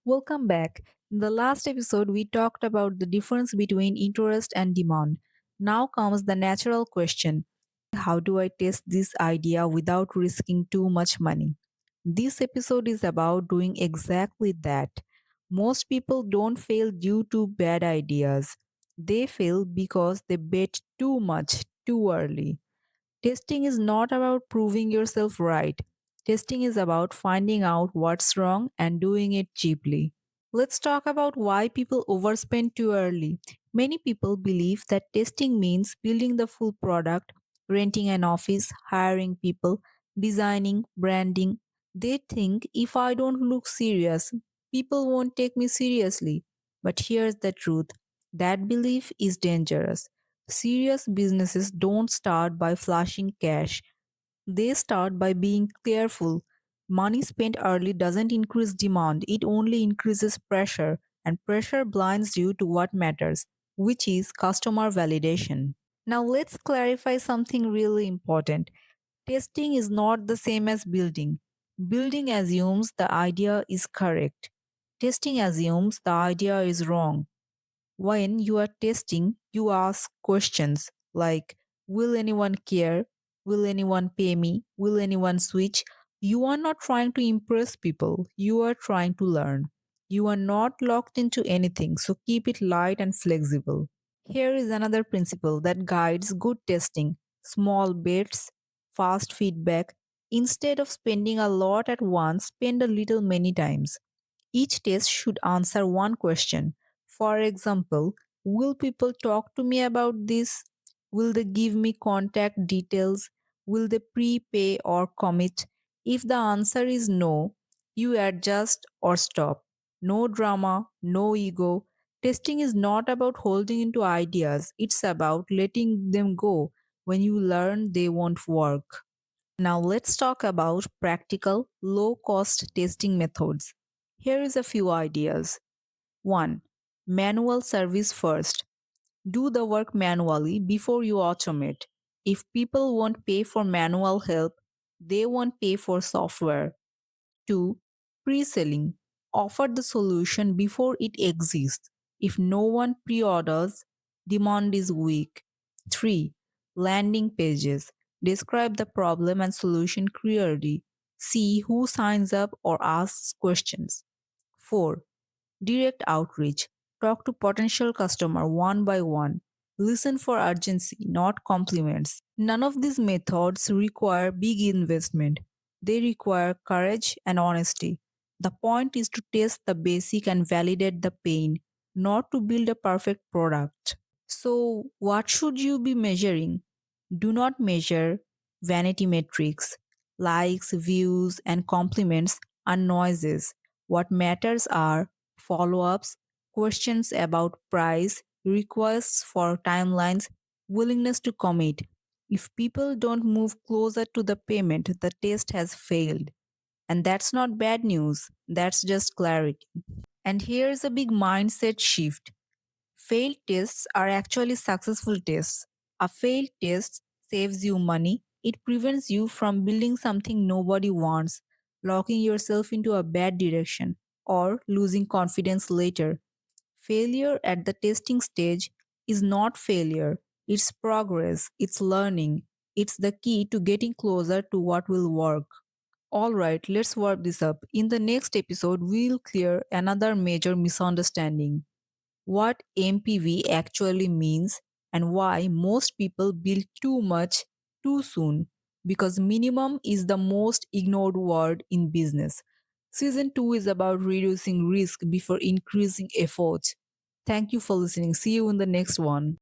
Welcome back. In the last episode, we talked about the difference between interest and demand. Now comes the natural question: how do I test this idea without risking too much money? This episode is about doing exactly that. Most people don't fail due to bad ideas, they fail because they bet too much too early. Testing is not about proving yourself right. Testing is about finding out what's wrong and doing it cheaply. Let's talk about why people overspend too early. Many people believe that testing means building the full product, renting an office, hiring people, designing, branding. They think if I don't look serious, people won't take me seriously. But here's the truth: that belief is dangerous. Serious businesses don't start by flashing cash, they start by being careful. Money spent early doesn't increase demand, it only increases pressure, and pressure blinds you to what matters, which is customer validation. Now, let's clarify something really important. Testing is not the same as building. Building assumes the idea is correct, testing assumes the idea is wrong. When you are testing, you ask questions like: will anyone care? Will anyone pay me? Will anyone switch? You are not trying to impress people, you are trying to learn. You are not locked into anything, so keep it light and flexible. Here is another principle that guides good testing: small bets, fast feedback. Instead of spending a lot at once, spend a little many times. Each test should answer one question. For example, will people talk to me about this? Will they give me contact details? Will they prepay or commit? If the answer is no, you adjust or stop. No drama, no ego. Testing is not about holding into ideas, it's about letting them go when you learn they won't work. Now let's talk about practical, low cost testing methods. Here is a few ideas. 1. Manual service first. Do the work manually before you automate. If people won't pay for manual help, they won't pay for software. 2. Pre-selling. Offer the solution before it exists. If no one pre-orders, demand is weak. 3. Landing pages. Describe the problem and solution clearly. See who signs up or asks questions. 4. Direct outreach. Talk to potential customer one by one. Listen for urgency, not compliments. None of these methods require big investment. They require courage and honesty. The point is to test the basic and validate the pain, not to build a perfect product. So, what should you be measuring? Do not measure vanity metrics. Likes, views, and compliments are noises. What matters are follow ups, questions about price, requests for timelines, willingness to commit. If people don't move closer to the payment, the test has failed. And that's not bad news, that's just clarity. And here's a big mindset shift: failed tests are actually successful tests. A failed test saves you money, it prevents you from building something nobody wants, locking yourself into a bad direction, or losing confidence later. Failure at the testing stage is not failure, it's progress, it's learning, it's the key to getting closer to what will work. Alright, let's wrap this up. In the next episode, we'll clear another major misunderstanding: what MPV actually means and why most people build too much too soon, because minimum is the most ignored word in business. Season 2 is about reducing risk before increasing effort. Thank you for listening. See you in the next one.